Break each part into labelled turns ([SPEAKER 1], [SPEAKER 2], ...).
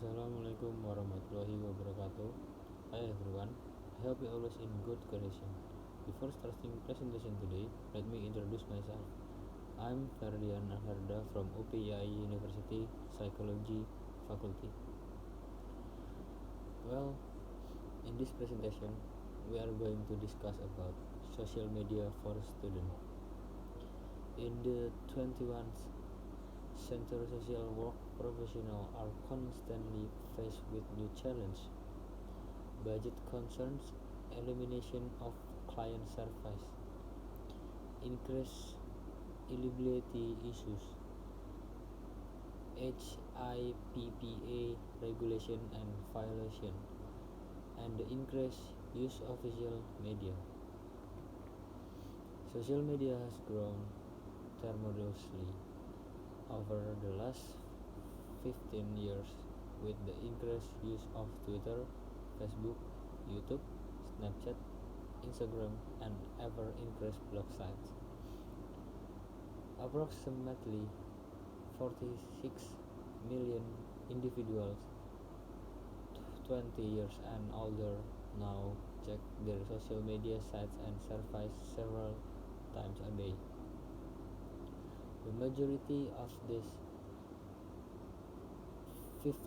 [SPEAKER 1] Assalamualaikum warahmatullahi wabarakatuh. Hi everyone. I hope you always in good condition. Before starting presentation today, let me introduce myself. I'm Ferdian Harda from UPI University Psychology Faculty. Well, in this presentation, we are going to discuss about social media for students. In the 21st century, social work professionals are constantly faced with new challenges: budget concerns, elimination of client service, increased eligibility issues, HIPAA regulation and violation, and the increased use of social media. Social media has grown tremendously over the last 15 years with the increased use of Twitter, Facebook, YouTube, Snapchat, Instagram, and ever increased blog sites. Approximately 46 million individuals 20 years and older now check their social media sites and service several times a day. The majority of these 52%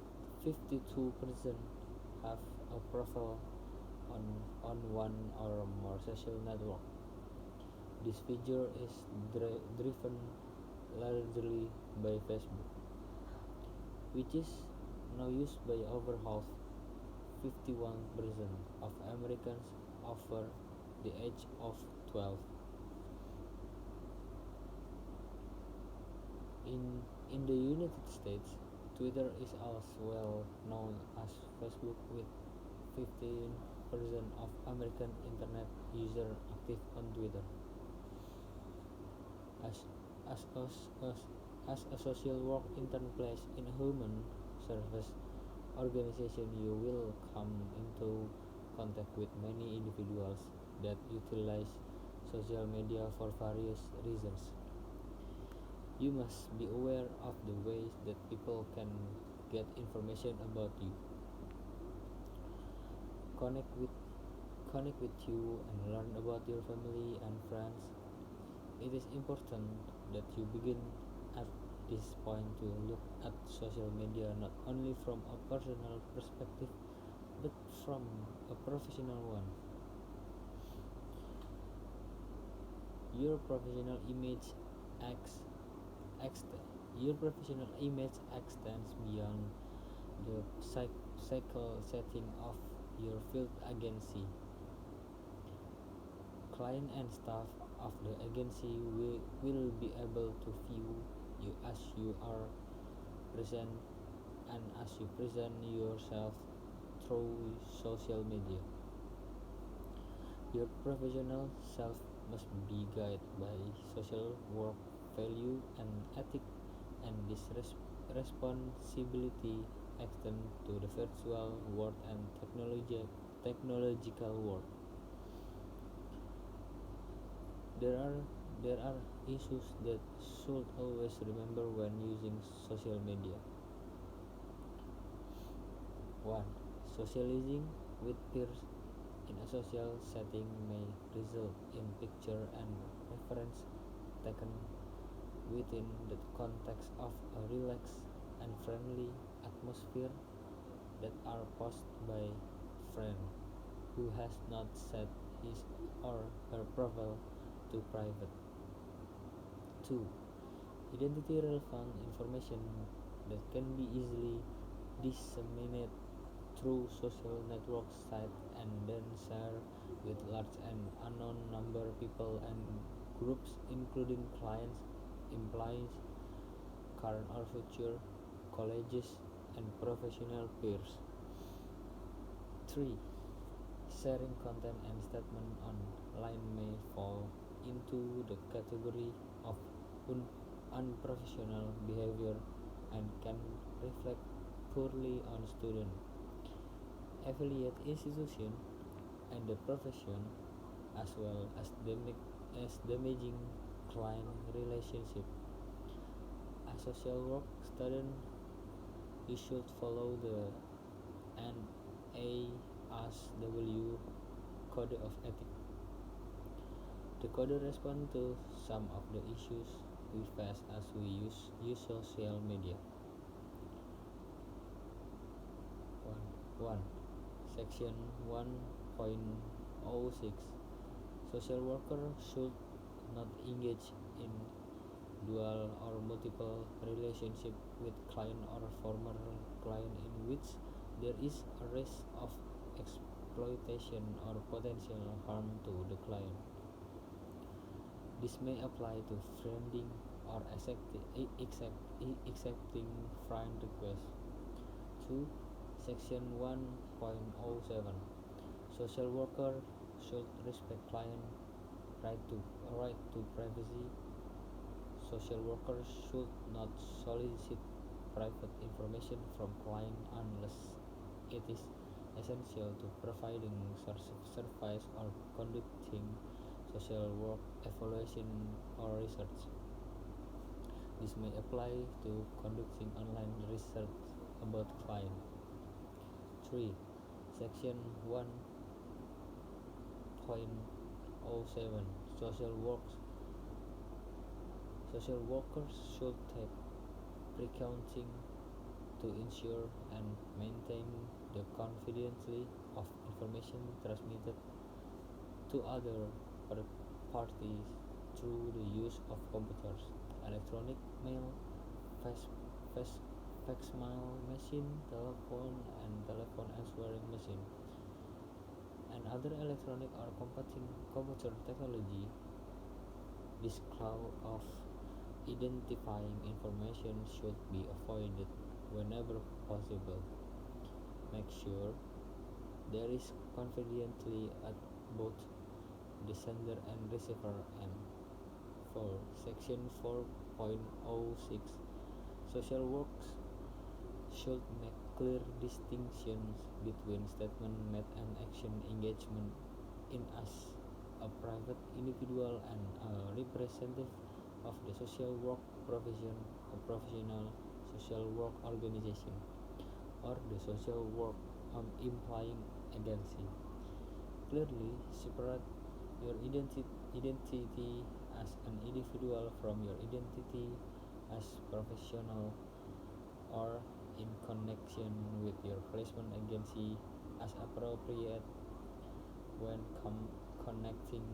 [SPEAKER 1] have a profile on one or more social network. This figure is driven largely by Facebook, which is now used by over half 51% of Americans over the age of 12. In the United States, Twitter is as well known as Facebook, with 15% of American internet users active on Twitter. As as a social work intern place in a human service organization, you will come into contact with many individuals that utilize social media for various reasons. You must be aware of the ways that people can get information about you, connect with connect with you, and learn about your family and friends. It is important that you begin at this point to look at social media not only from a personal perspective but from a professional one. Your professional image ex- your professional image extends beyond the cycle setting of your field agency. Client and staff of the agency will be able to view you as you are present and as you present yourself through social media. Your professional self must be guided by social work value and ethic, and this responsibility extend to the virtual world and technological world. There are issues that should always remember when using social media. 1. Socializing with peers in a social setting may result in picture and reference taken within the context of a relaxed and friendly atmosphere that are posted by a friend who has not set his or her profile to private. 2. Identity relevant information that can be easily disseminated through social network sites and then shared with large and unknown number of people and groups, including clients, employees, current or future, colleagues, and professional peers. 3. Sharing content and statement online may fall into the category of unprofessional behavior and can reflect poorly on students, affiliate institutions, and the profession, as well as damaging client relationship. A social work student You should follow the NASW Code of Ethics. The code responds to some of the issues we face as we use social media. 1. Section 1.06 Social worker should not engage in dual or multiple relationship with client or former client in which there is a risk of exploitation or potential harm to the client. This may apply to friending or accepting friend requests. 2. Section 1.07 Social worker should respect client right to privacy. Social workers should not solicit private information from client unless it is essential to providing service or conducting social work evaluation or research. This may apply to conducting online research about client. 3. Section 1.07 Social workers should take precautions to ensure and maintain the confidentiality of information transmitted to other parties through the use of computers, electronic mail, fax mail machine, telephone and telephone answering machine, and other electronic or computer technology. This cloud of identifying information should be avoided whenever possible. Make sure there is confidentiality at both the sender and receiver end. 4. Section 4.06 Social works should make clear distinctions between statement made and action engagement in as a private individual and a representative of the social work profession, a professional social work organization, or the social work implying agency. Clearly separate your identity as an individual from your identity as professional or in connection with your placement agency as appropriate when connecting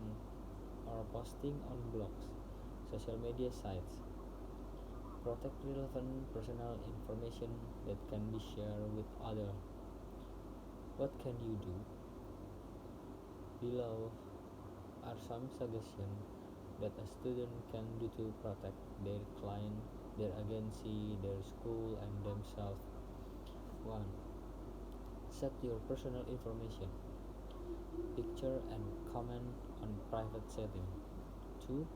[SPEAKER 1] or posting on blogs, social media sites. Protect relevant personal information that can be shared with others. What can you do? Below are some suggestions that a student can do to protect their client, their agency, their school, and themselves. 1. Set your personal information, picture and comment on private setting. 2.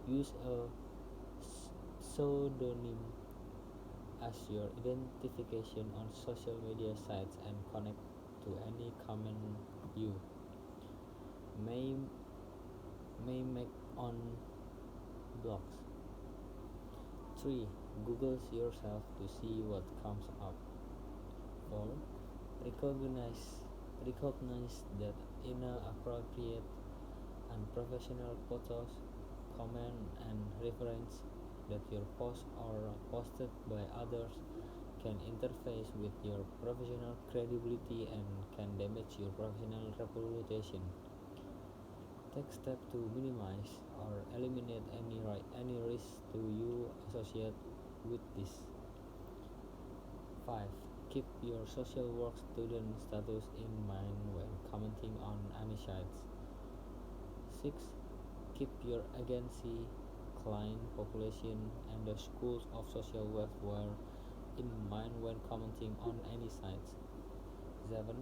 [SPEAKER 1] Use a pseudonym as your identification on social media sites and connect to any comment you may make on blogs. 3. Google yourself to see what comes up. 4. Recognize that inappropriate and professional photos, comment and reference that your post or posted by others can interface with your professional credibility and can damage your professional reputation. Take steps to minimize or eliminate any risk to you associated with this. 5. Keep your social work student status in mind when commenting on any sites. 6. Keep your agency, client population, and the schools of social welfare in mind when commenting on any sites. 7.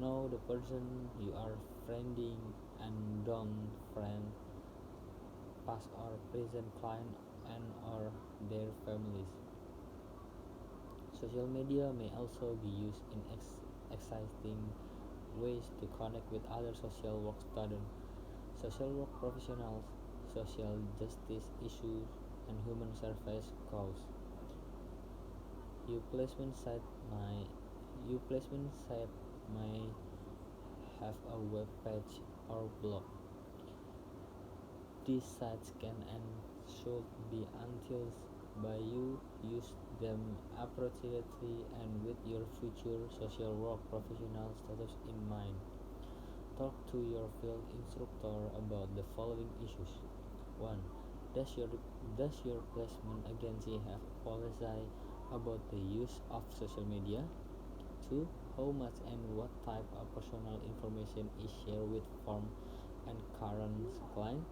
[SPEAKER 1] Know the person you are friending and don't friend past or present client and or their families. Social media may also be used in exciting ways to connect with other social work students, social work professionals, social justice issues, and human service causes. My you placement site may have a web page or blog. These sites can and should be until by you use them appropriately and with your future social work professional status in mind. Talk to your field instructor about the following issues. 1. Does your placement agency have policy about the use of social media? 2. How much and what type of personal information is shared with former and current client?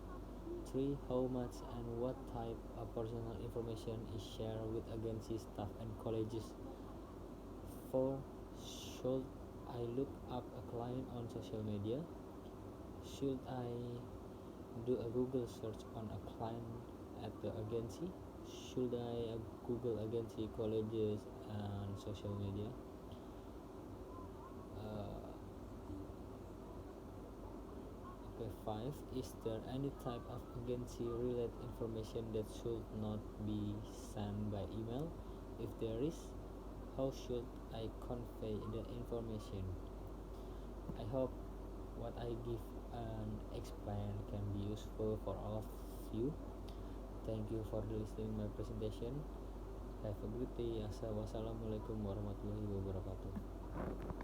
[SPEAKER 1] 3. How much and what type of personal information is shared with agency staff and colleges? 4. Should I look up a client on social media? Should I do a Google search on a client at the agency? Should I Google agency, colleges, and social media? Uh, okay, 5. Is there any type of agency related information that should not be sent by email? If there is, how should I convey the information? I hope what I give and explain can be useful for all of you. Thank you for listening my presentation. Have a good day. Wassalamualaikum warahmatullahi wabarakatuh.